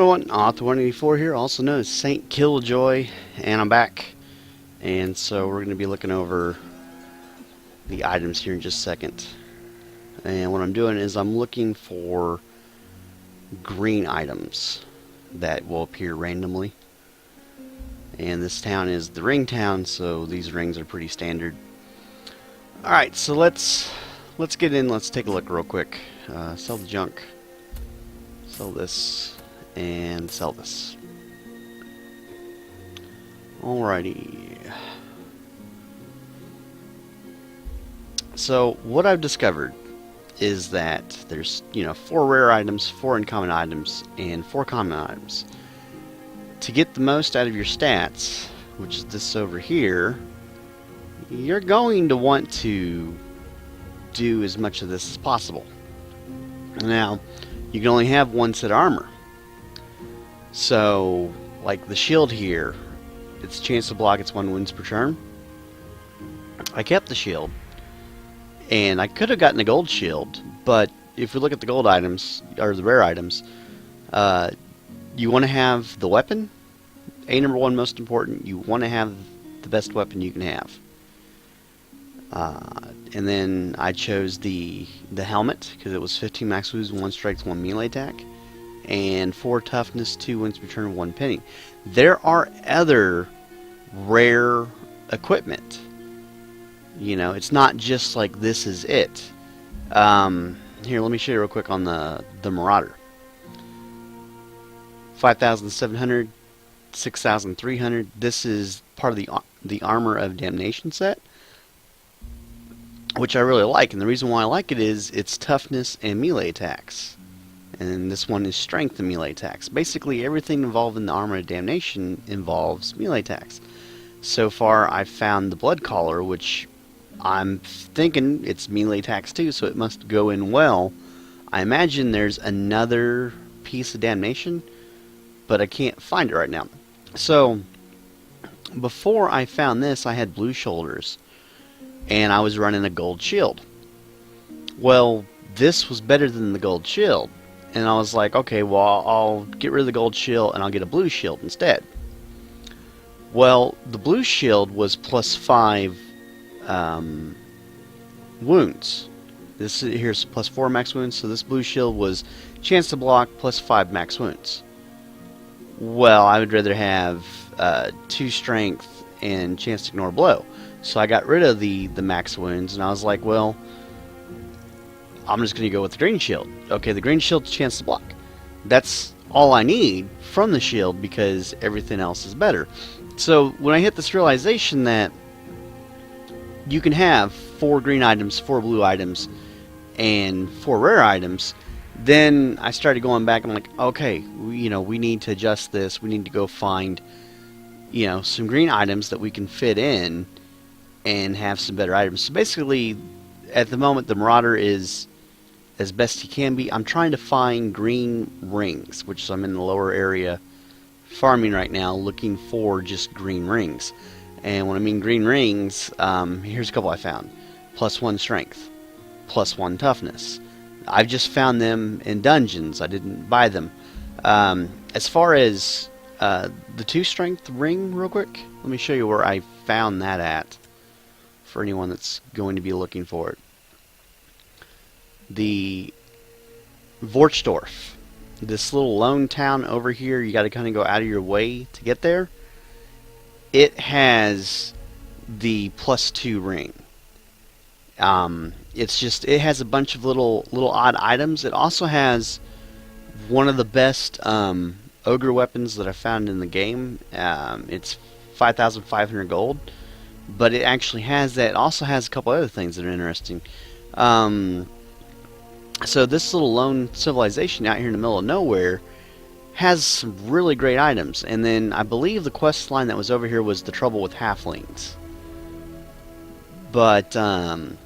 Everyone, Author184 here, also known as Saint Killjoy, and I'm back. And so we're going to be looking over the items here in just a second. And what I'm doing is I'm looking for green items that will appear randomly. And this town is the ring town, so these rings are pretty standard. Alright, so let's get in, let's take a look real quick. Sell the junk. Sell this. And sell this. Alrighty. So what I've discovered is that there's 4 rare items, 4 uncommon items, and 4 common items. To get the most out of your stats, which is this over here, you're going to want to do as much of this as possible. Now, you can only have 1 set of armor. So, like the shield here, its chance to block, it's 1 wounds per turn. I kept the shield, and I could have gotten a gold shield, but if we look at the gold items, or the rare items, you want to have the weapon. Number 1 most important, you want to have the best weapon you can have. And then I chose the helmet, because it was 15 max wounds, 1 strength, 1 melee attack. And 4 toughness, 2 wounds per turn, 1 penny. There are other rare equipment. It's not just like this is it. Here, let me show you real quick on the Marauder. 5,700, 6,300. This is part of the Armor of Damnation set, which I really like. And the reason why I like it is its toughness and melee attacks. And this one is strength and melee attacks. Basically, everything involved in the Armor of Damnation involves melee attacks. So far, I've found the Blood Collar, which I'm thinking it's melee attacks too, so it must go in well. I imagine there's another piece of Damnation, but I can't find it right now. So, before I found this, I had blue shoulders, and I was running a gold shield. Well, this was better than the gold shield. And I was like, okay, well, I'll get rid of the gold shield and I'll get a blue shield instead. Well, the blue shield was plus 5 wounds. This here's plus 4 max wounds, so this blue shield was chance to block plus 5 max wounds. Well, I would rather have 2 strength and chance to ignore blow. So I got rid of the max wounds, and I was like, well, I'm just going to go with the green shield. Okay, the green shield's chance to block. That's all I need from the shield because everything else is better. So when I hit this realization that you can have 4 green items, 4 blue items, and 4 rare items, then I started going back. I'm like, okay, we need to adjust this. We need to go find, some green items that we can fit in and have some better items. So basically, at the moment, the Marauder is as best he can be. I'm trying to find green rings, which I'm in the lower area farming right now, looking for just green rings. And when I mean green rings, here's a couple I found. Plus 1 strength, plus 1 toughness. I've just found them in dungeons. I didn't buy them. As far as the 2 strength ring, real quick, let me show you where I found that at for anyone that's going to be looking for it. The Vorchdorf, this little lone town over here, you got to kind of go out of your way to get there. It has the plus 2 ring. It has a bunch of little odd items. It also has one of the best ogre weapons that I found in the game. It's 5,500 gold, but it actually has that. It also has a couple other things that are interesting. So this little lone civilization out here in the middle of nowhere has some really great items. And then I believe the quest line that was over here was the trouble with halflings. But so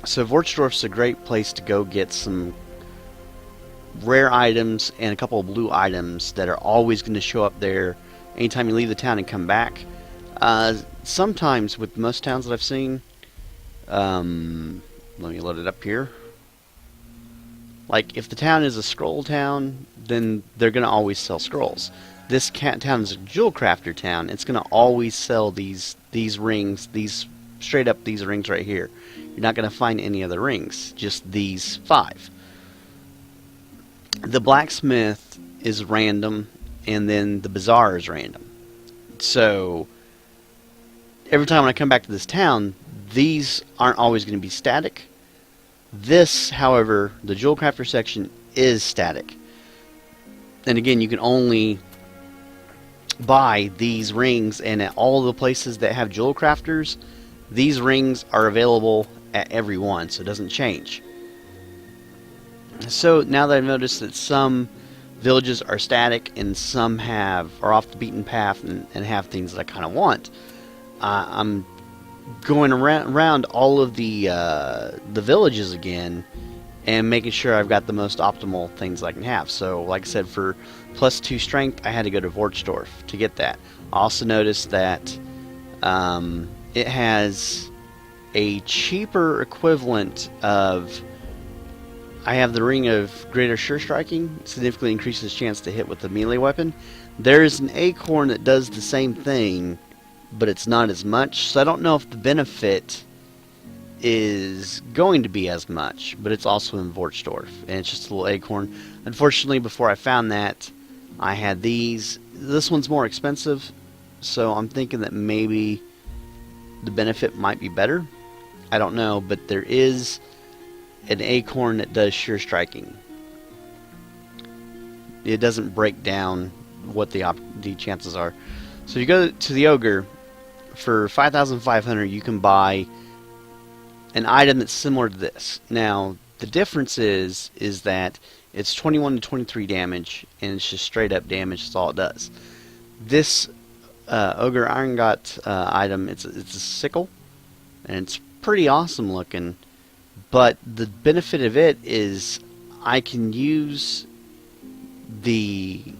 Vorchdorf's a great place to go get some rare items and a couple of blue items that are always going to show up there anytime you leave the town and come back. Sometimes with most towns that I've seen, let me load it up here. Like, if the town is a scroll town, then they're going to always sell scrolls. This town is a jewel crafter town. It's going to always sell these rings, straight up these rings right here. You're not going to find any other rings, just these 5. The blacksmith is random, and then the bazaar is random. So every time when I come back to this town, these aren't always going to be static. This, however, the jewel crafter section is static. And again, you can only buy these rings, and at all the places that have jewel crafters, these rings are available at every one, so it doesn't change. So now that I've noticed that some villages are static and some are off the beaten path and have things that I kind of want, I'm going around all of the villages again and making sure I've got the most optimal things I can have. So like I said, for +2 strength, I had to go to Vorchdorf to get that. I also noticed that it has a cheaper equivalent of, I have the Ring of Greater Sure Striking, significantly increases chance to hit with the melee weapon. There is an acorn that does the same thing, but it's not as much, so I don't know if the benefit is going to be as much, but it's also in Vorchdorf, and it's just a little acorn. Unfortunately, before I found that, I had these. This one's more expensive, so I'm thinking that maybe the benefit might be better. I don't know, but there is an acorn that does sure striking. It doesn't break down what the chances are. So you go to the ogre. For 5,500, you can buy an item that's similar to this. Now, the difference is that it's 21 to 23 damage, and it's just straight up damage. That's all it does. This ogre irongot item, it's a sickle, and it's pretty awesome looking. But the benefit of it is I can use the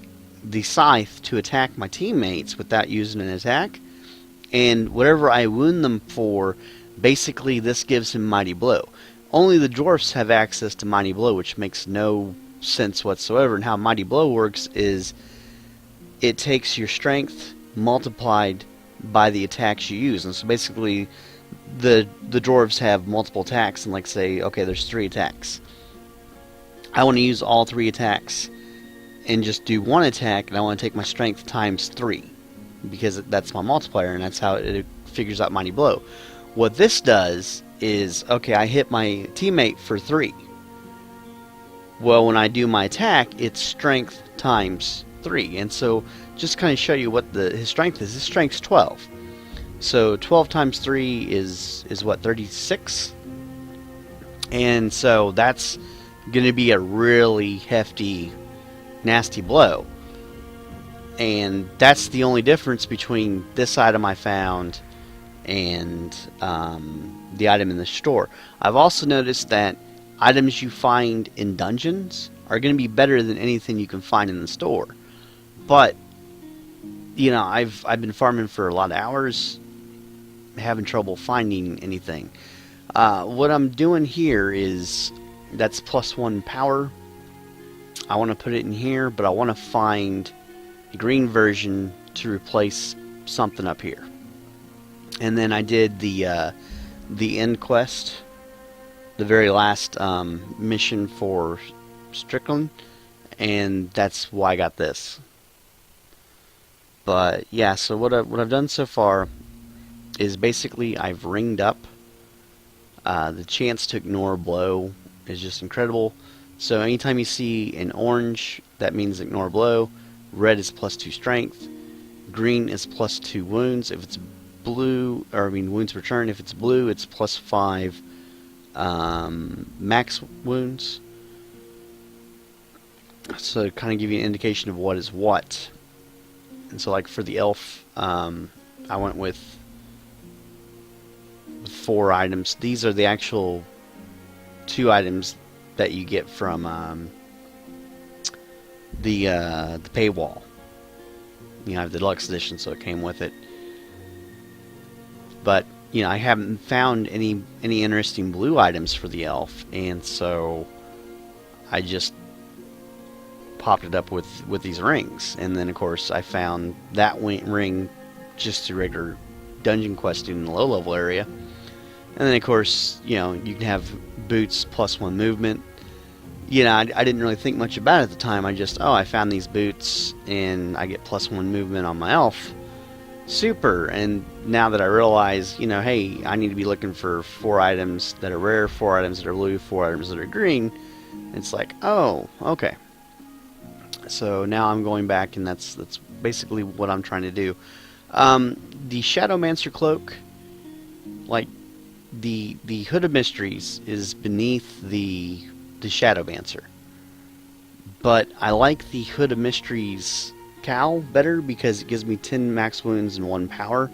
scythe to attack my teammates without using an attack. And whatever I wound them for, basically this gives him Mighty Blow. Only the dwarfs have access to Mighty Blow, which makes no sense whatsoever. And how Mighty Blow works is it takes your strength multiplied by the attacks you use. And so basically the dwarves have multiple attacks, and like say, okay, there's 3 attacks. I want to use all 3 attacks and just do 1 attack, and I want to take my strength times 3. Because that's my multiplier, and that's how it figures out Mighty Blow. What this does is, okay, I hit my teammate for 3. Well, when I do my attack, it's strength times 3. And so, just kind of show you what his strength is. His strength's 12. So 12 times 3 is what, 36? And so that's going to be a really hefty, nasty blow. And that's the only difference between this item I found and the item in the store. I've also noticed that items you find in dungeons are going to be better than anything you can find in the store. But, you know, I've been farming for a lot of hours, having trouble finding anything. What I'm doing here is, that's +1 power. I want to put it in here, but I want to find a green version to replace something up here. And then I did the end quest, the very last mission for Strickland, and that's why I got this. But yeah, so what I've done so far is basically I've ringed up. The chance to ignore a blow is just incredible. So anytime you see an orange, that means ignore blow. Red is +2 strength. Green is +2 wounds. If it's blue, or I mean wounds return. If it's blue, it's +5 max wounds. So to kind of give you an indication of what is what. And so like for the elf, I went with 4 items. These are the actual 2 items that you get from the paywall. You know, I have the deluxe edition, so it came with it. But you know, I haven't found any interesting blue items for the elf, and so I just popped it up with these rings. And then of course I found that ring just through regular dungeon questing in the low level area. And then of course, you know, you can have boots +1 movement. You know, I didn't really think much about it at the time. I just, I found these boots and I get +1 movement on my elf. Super. And now that I realize, you know, hey, I need to be looking for 4 items that are rare, 4 items that are blue, 4 items that are green, it's like, oh, okay. So now I'm going back, and that's basically what I'm trying to do. The Shadowmancer cloak, like the Hood of Mysteries, is beneath the Shadowmancer, but I like the Hood of Mysteries cowl better because it gives me 10 max wounds and 1 power.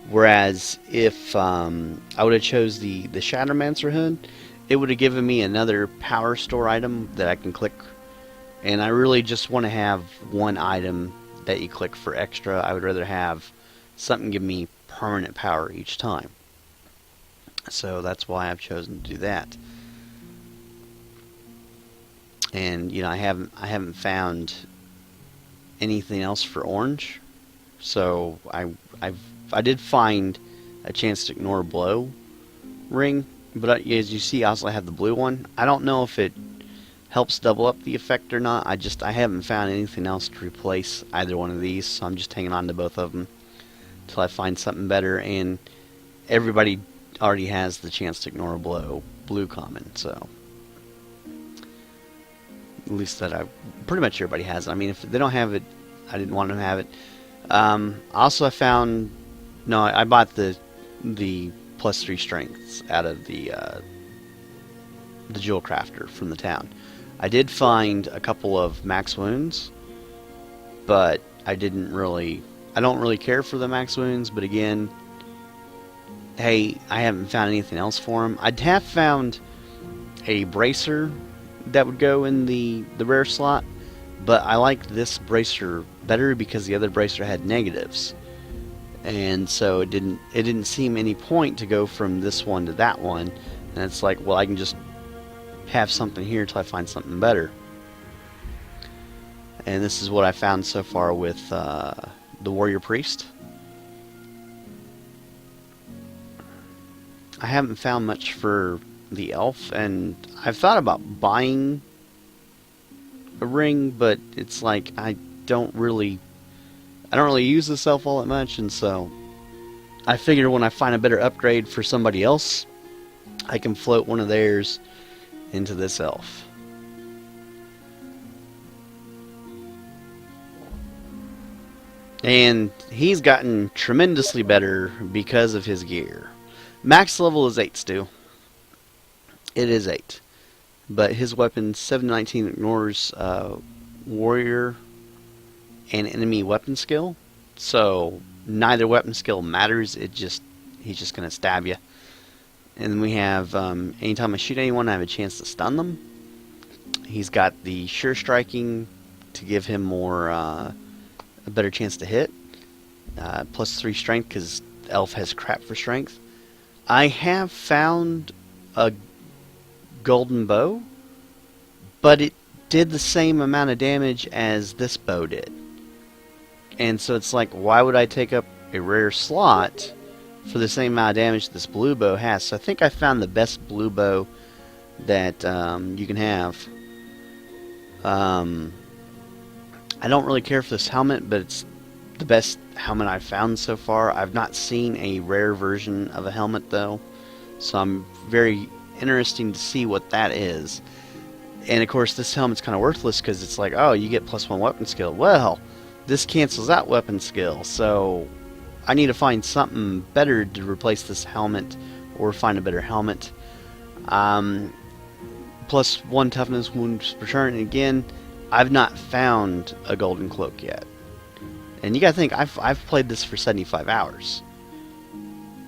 Whereas if I would have chose the Shadowmancer hood, it would have given me another power store item that I can click. And I really just want to have one item that you click for extra. I would rather have something give me permanent power each time. So that's why I've chosen to do that. And you know, I haven't found anything else for orange. So I did find a chance to ignore blow ring, but as you see, I also have the blue one. I don't know if it helps double up the effect or not. I haven't found anything else to replace either one of these, so I'm just hanging on to both of them until I find something better. And everybody already has the chance to ignore a blow blue common, so at least that pretty much everybody has it. I mean, if they don't have it, I didn't want them to have it. Also, I bought the +3 strengths out of the jewel crafter from the town. I did find a couple of max wounds, but I don't really care for the max wounds. But again, hey, I haven't found anything else for them. I'd have found a bracer that would go in the rare slot, but I liked this bracer better because the other bracer had negatives, and so it didn't seem any point to go from this one to that one. And it's like, well, I can just have something here until I find something better. And this is what I found so far with the warrior priest. I haven't found much for the elf, and I've thought about buying a ring, but it's like I don't really use this elf all that much, and so I figure when I find a better upgrade for somebody else, I can float one of theirs into this elf. And he's gotten tremendously better because of his gear. Max level is 8 still. It is 8. But his weapon 719 ignores warrior and enemy weapon skill. So neither weapon skill matters. He's just going to stab you. And then we have anytime I shoot anyone, I have a chance to stun them. He's got the sure striking to give him more a better chance to hit. +3 strength because elf has crap for strength. I have found a golden bow, but it did the same amount of damage as this bow did. And so it's like, why would I take up a rare slot for the same amount of damage this blue bow has? So I think I found the best blue bow that you can have. I don't really care for this helmet, but it's the best helmet I've found so far. I've not seen a rare version of a helmet though, so I'm very interesting to see what that is. And of course this helmet's kind of worthless because it's like, oh, you get +1 weapon skill. Well, this cancels out weapon skill, so I need to find something better to replace this helmet, or find a better helmet. +1 toughness wounds per turn. And again, I've not found a golden cloak yet. And you gotta think, I've played this for 75 hours.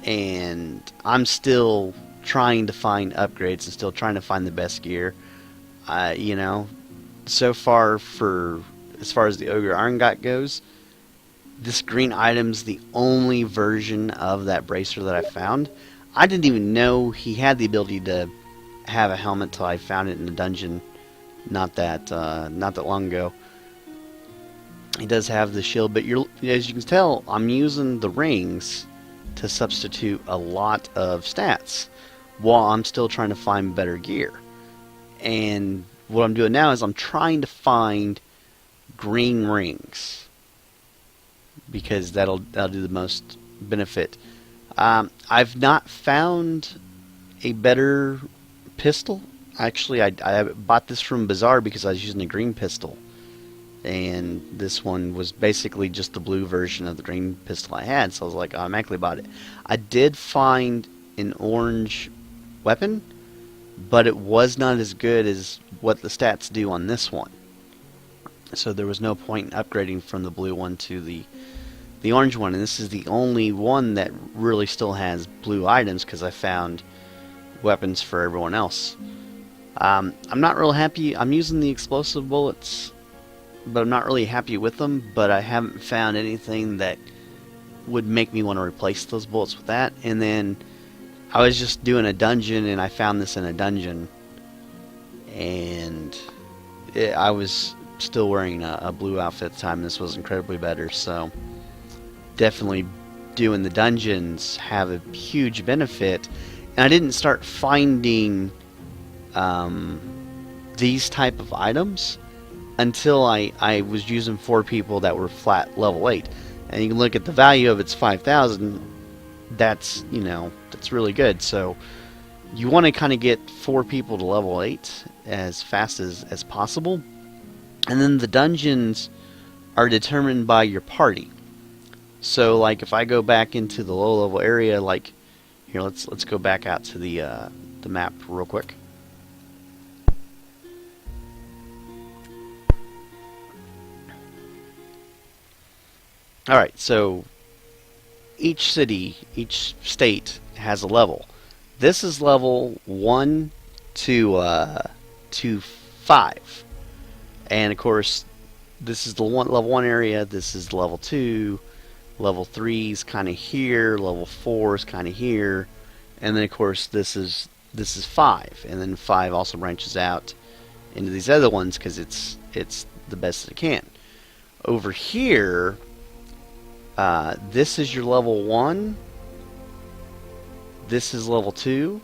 And I'm still trying to find upgrades and still trying to find the best gear. You know, so far as far as the Ogre Irongot goes, this green item's the only version of that bracer that I found. I didn't even know he had the ability to have a helmet till I found it in the dungeon not that long ago. He does have the shield, but as you can tell, I'm using the rings to substitute a lot of stats while I'm still trying to find better gear. And what I'm doing now is I'm trying to find green rings because that'll do the most benefit. I've not found a better pistol. Actually, I bought this from Bazaar because I was using a green pistol, and this one was basically just the blue version of the green pistol I had, so I was like, I automatically bought it. I did find an orange weapon, but it was not as good as what the stats do on this one. So there was no point in upgrading from the blue one to the orange one, and this is the only one that really still has blue items because I found weapons for everyone else. I'm not real happy. I'm using the explosive bullets, but I'm not really happy with them, but I haven't found anything that would make me want to replace those bullets with that. And then I was just doing a dungeon, and I found this in a dungeon, and I was still wearing a blue outfit at the time, and this was incredibly better. So definitely doing the dungeons have a huge benefit. And I didn't start finding these type of items until I was using 4 people that were flat level 8. And you can look at the value of its 5,000. That's, that's really good. So you want to kind of get 4 people to level 8 as fast as possible. And then the dungeons are determined by your party. So like if I go back into the low level area, like here, let's go back out to the map real quick. Alright, so each city, each state has a level. This is level 1 to 5. And of course, this is the level 1 area, this is level 2, level 3 is kind of here, level 4 is kind of here, and then of course this is 5, and then 5 also branches out into these other ones because it's the best it can. Over here, this is your level 1. This is level 2.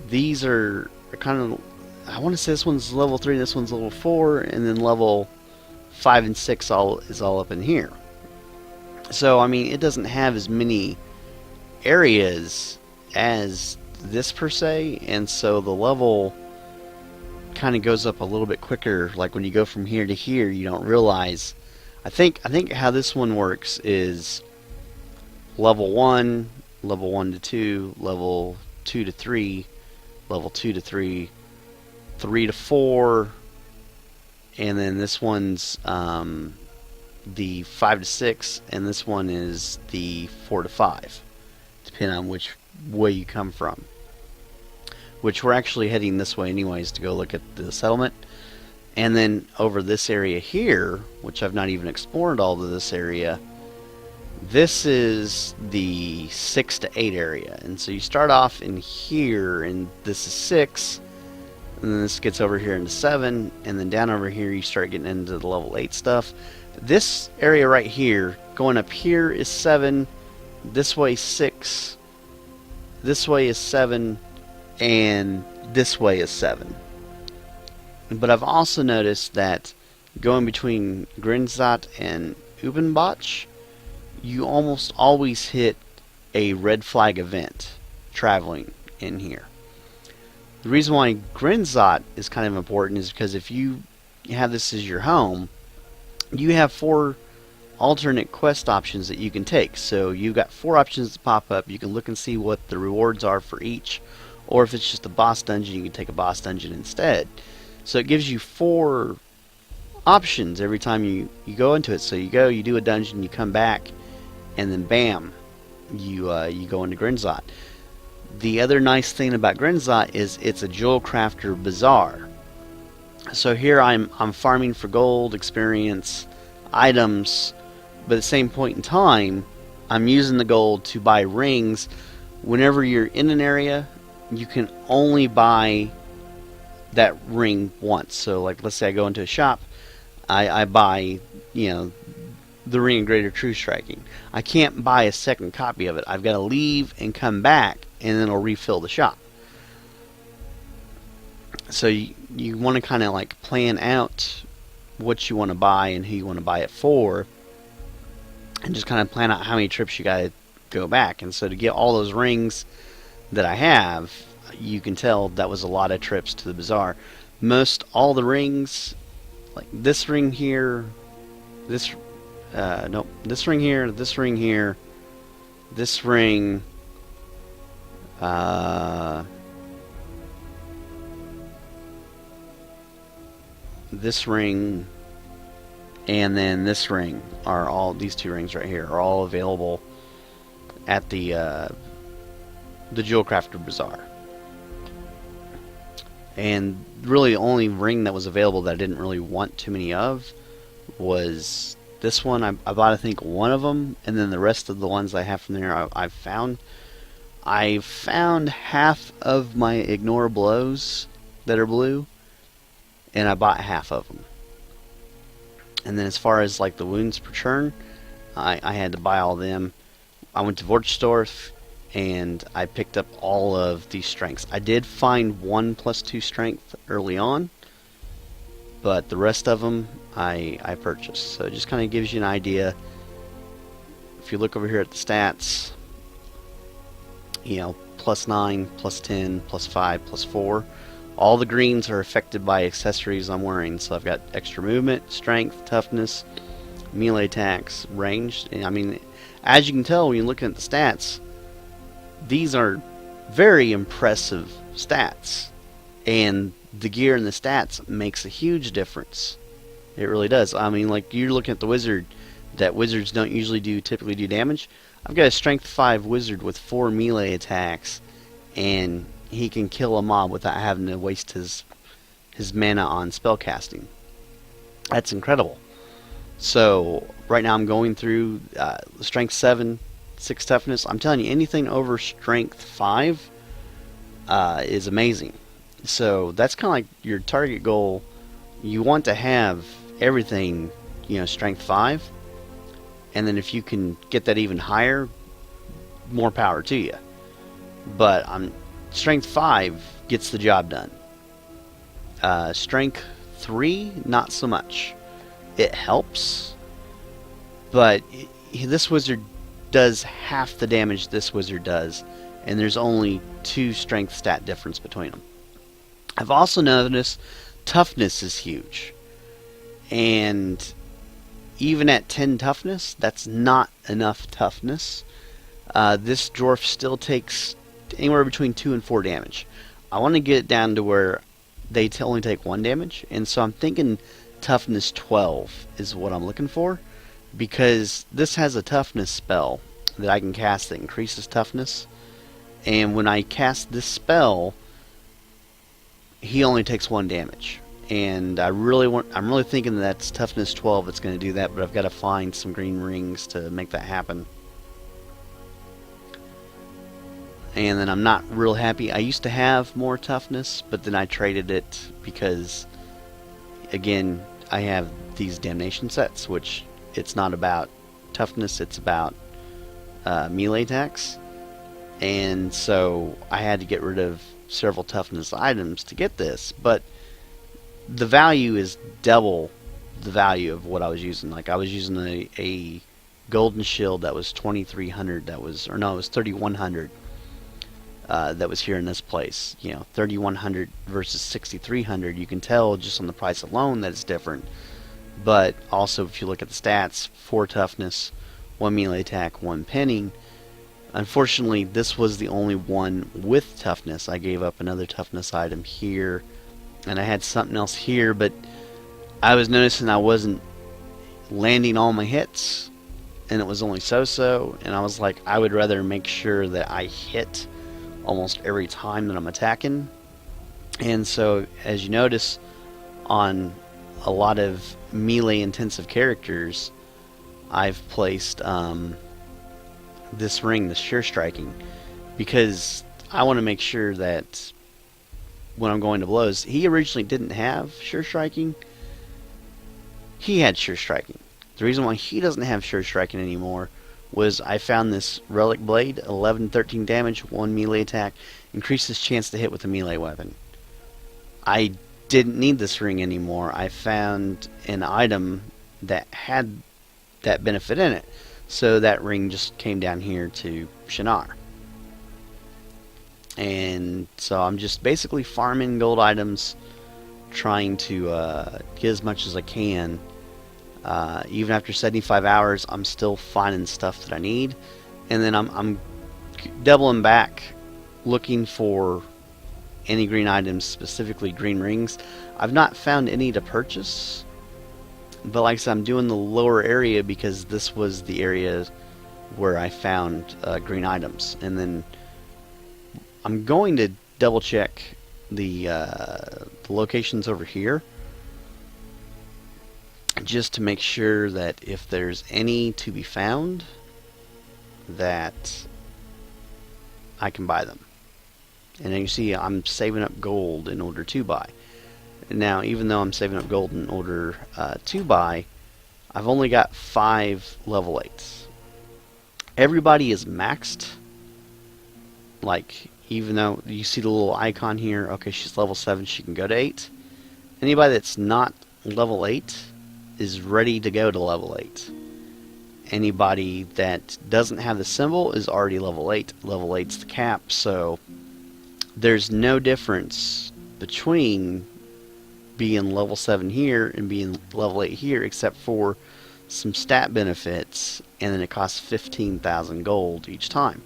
These are kind of, I want to say this one's level 3, this one's level 4, and then level 5 and 6 is all up in here. So, I mean, it doesn't have as many areas as this per se, and so the level kind of goes up a little bit quicker. Like when you go from here to here, you don't realize. I think how this one works is level 1 to 2, level 2 to 3, level 2 to 3, 3 to 4, and then this one's the 5 to 6, and this one is the 4 to 5, depending on which way you come from. Which we're actually heading this way anyways to go look at the settlement. And then over this area here, which I've not even explored all of this area, this is the 6 to 8 area. And so you start off in here, and this is 6, and then this gets over here into 7, and then down over here you start getting into the level 8 stuff. This area right here, going up here is 7, this way 6, this way is 7, and this way is 7. But I've also noticed that going between Grinzot and Ubenbach, you almost always hit a red flag event traveling in here. The reason why Grinzot is kind of important is because if you have this as your home, you have 4 alternate quest options that you can take. So you've got 4 options to pop up. You can look and see what the rewards are for each, or if it's just a boss dungeon, you can take a boss dungeon instead. So it gives you 4 options every time you go into it. So you go, you do a dungeon, you come back, and then bam, you go into Grinzot. The other nice thing about Grinzot is it's a Jewel Crafter Bazaar. So here I'm farming for gold, experience, items, but at the same point in time, I'm using the gold to buy rings. Whenever you're in an area, you can only buy that ring once. So like, let's say I go into a shop, I buy, you know, the Ring of Greater True Striking. I can't buy a second copy of it. I've got to leave and come back, and then it'll refill the shop. So you want to kind of like plan out what you want to buy and who you want to buy it for, and just kind of plan out how many trips you got to go back. And so to get all those rings that I have, you can tell that was a lot of trips to the bazaar. Most all the rings, like this ring here, this nope, this ring here, this ring here, this ring, this ring, and then this ring are all, these two rings right here are all available at the Jewel Crafter Bazaar. And really the only ring that was available that I didn't really want too many of was this one. I bought, I think, one of them, and then the rest of the ones I have from there I've found. I found half of my Ignore Blows that are blue, and I bought half of them. And then as far as like the wounds per turn, I had to buy all of them. I went to Vorchdorf and I picked up all of these strengths. I did find 1+2 strength early on, but the rest of them I purchased. So it just kind of gives you an idea. If you look over here at the stats, you know, +9, +10, +5, +4. All the greens are affected by accessories I'm wearing. So I've got extra movement, strength, toughness, melee attacks, range. And I mean, as you can tell when you're looking at the stats, these are very impressive stats. And the gear and the stats makes a huge difference. It really does. I mean, like, you're looking at the wizard, that wizards don't usually typically do damage. I've got a strength 5 wizard with 4 melee attacks, and he can kill a mob without having to waste his mana on spellcasting. That's incredible. So right now I'm going through strength 7, 6 toughness. I'm telling you, anything over strength 5 is amazing. So that's kind of like your target goal. You want to have everything, you know, strength 5, and then if you can get that even higher, more power to you. But strength 5 gets the job done. Strength 3, not so much. It helps, but this wizard does half the damage this wizard does, and there's only 2 strength stat difference between them. I've also noticed toughness is huge, and even at 10 toughness, that's not enough toughness. This dwarf still takes anywhere between 2 and 4 damage. I want to get it down to where they only take 1 damage, and so I'm thinking toughness 12 is what I'm looking for, because this has a toughness spell that I can cast that increases toughness, and when I cast this spell, he only takes 1 damage. And I'm really thinking that's toughness 12 that's going to do that, but I've got to find some green rings to make that happen. And then I'm not real happy. I used to have more toughness, but then I traded it because, again, I have these damnation sets, which it's not about toughness, it's about melee attacks. And so I had to get rid of several toughness items to get this, but the value is double the value of what I was using. Like, I was using a golden shield that was 2300, it was 3100. That was here in this place. You know, 3100 versus 6300. You can tell just on the price alone that it's different. But also, if you look at the stats, 4 toughness, 1 melee attack, 1 penning. Unfortunately, this was the only one with toughness. I gave up another toughness item here, and I had something else here, but I was noticing I wasn't landing all my hits, and it was only so-so, and I was like, I would rather make sure that I hit almost every time that I'm attacking. And so, as you notice, on a lot of melee intensive characters, I've placed this ring, the Sure Striking, because I want to make sure that when I'm going to blows. He originally didn't have sure striking. He had sure striking. The reason why he doesn't have sure striking anymore was I found this relic blade, 11-13 damage, 1 melee attack, increases chance to hit with a melee weapon. I didn't need this ring anymore. I found an item that had that benefit in it, so that ring just came down here to Shannara. And so I'm just basically farming gold items, trying to get as much as I can. Even after 75 hours, I'm still finding stuff that I need, and then I'm doubling back, looking for any green items, specifically green rings. I've not found any to purchase, but like I said, I'm doing the lower area because this was the area where I found green items, and then I'm going to double check the locations over here, just to make sure that if there's any to be found, that I can buy them. And then you see I'm saving up gold in order to buy. Now, even though I'm saving up gold in order to buy, I've only got 5 level 8s. Everybody is maxed. Like, even though you see the little icon here, okay, she's level 7, she can go to 8. Anybody that's not level 8 is ready to go to level 8. Anybody that doesn't have the symbol is already level 8. Level 8's the cap, so there's no difference between being level 7 here and being level 8 here, except for some stat benefits, and then it costs 15,000 gold each time.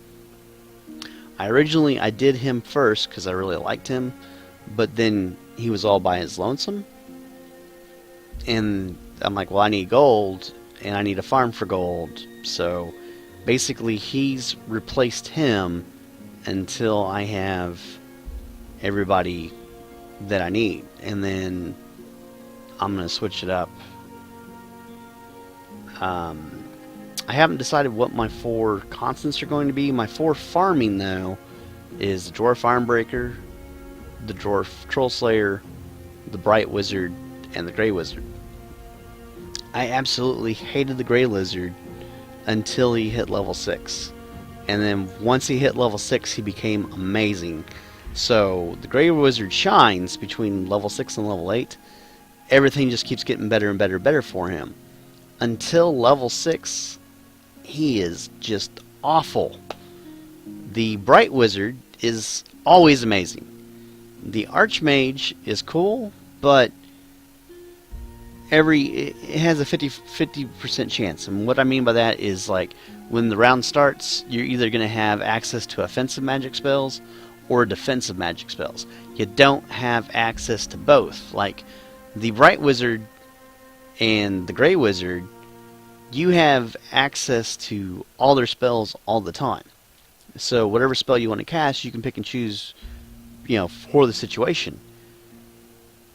I did him first because I really liked him, but then he was all by his lonesome, and I'm like, well, I need gold, and I need a farm for gold, so basically he's replaced him until I have everybody that I need, and then I'm going to switch it up. I haven't decided what my 4 constants are going to be. My 4 farming, though, is the Dwarf Armbreaker, the Dwarf Troll Slayer, the Bright Wizard, and the Grey Wizard. I absolutely hated the Grey Lizard until he hit level 6. And then once he hit level 6, he became amazing. So the Grey Wizard shines between level 6 and level 8. Everything just keeps getting better and better and better for him. Until level 6, he is just awful. The Bright Wizard is always amazing. The Archmage is cool, but it has a 50% chance. And what I mean by that is, like, when the round starts, you're either going to have access to offensive magic spells or defensive magic spells. You don't have access to both. Like, the Bright Wizard and the Grey Wizard, you have access to all their spells all the time. So whatever spell you want to cast, you can pick and choose, for the situation.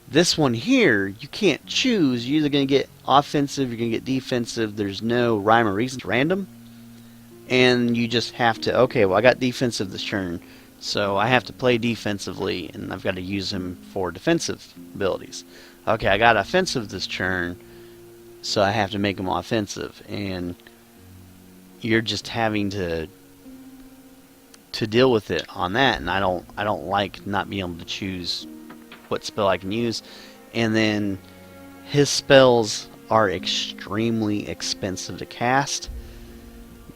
This one here, you can't choose. You're either going to get offensive, you're going to get defensive. There's no rhyme or reason. It's random. And you just have to, okay, well, I got defensive this turn, so I have to play defensively, and I've got to use him for defensive abilities. Okay, I got offensive this turn, so I have to make him offensive. And you're just having to deal with it on that, and I don't like not being able to choose what spell I can use. And then his spells are extremely expensive to cast.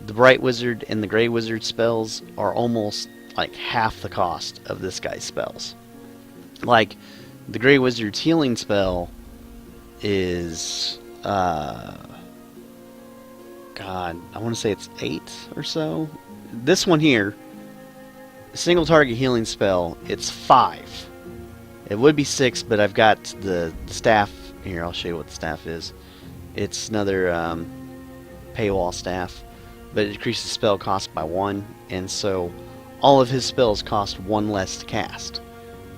The Bright Wizard and the Grey Wizard spells are almost like half the cost of this guy's spells. Like, the Grey Wizard's healing spell is God, I want to say it's 8 or so. This one here, single target healing spell, it's 5. It would be 6, but I've got the staff here. I'll show you what the staff is. It's another paywall staff, but it increases spell cost by 1, and so all of his spells cost 1 less to cast,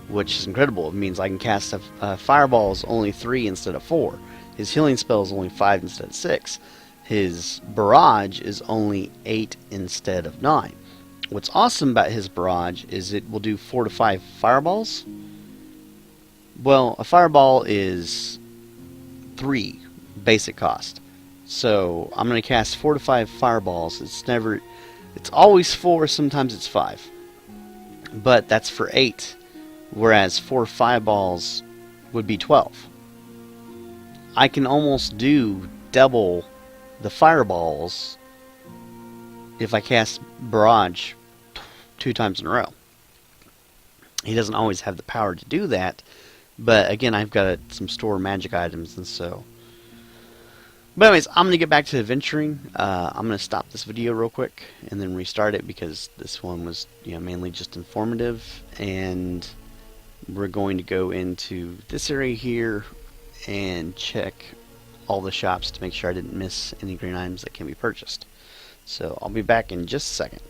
which is incredible. It means I can cast fireballs only 3 instead of 4. His healing spell is only 5 instead of 6. His barrage is only 8 instead of 9. What's awesome about his barrage is it will do 4 to 5 fireballs, Well, a fireball is 3 basic cost. So I'm going to cast 4 to 5 fireballs. It's always 4, sometimes it's 5. But that's for 8, whereas 4 fireballs would be 12. I can almost do double the fireballs if I cast Barrage 2 times in a row. He doesn't always have the power to do that, but again, I've got some store magic items, and so. But anyways, I'm going to get back to adventuring. I'm going to stop this video real quick and then restart it because this one was mainly just informative, and we're going to go into this area here and check all the shops to make sure I didn't miss any green items that can be purchased. So I'll be back in just a second.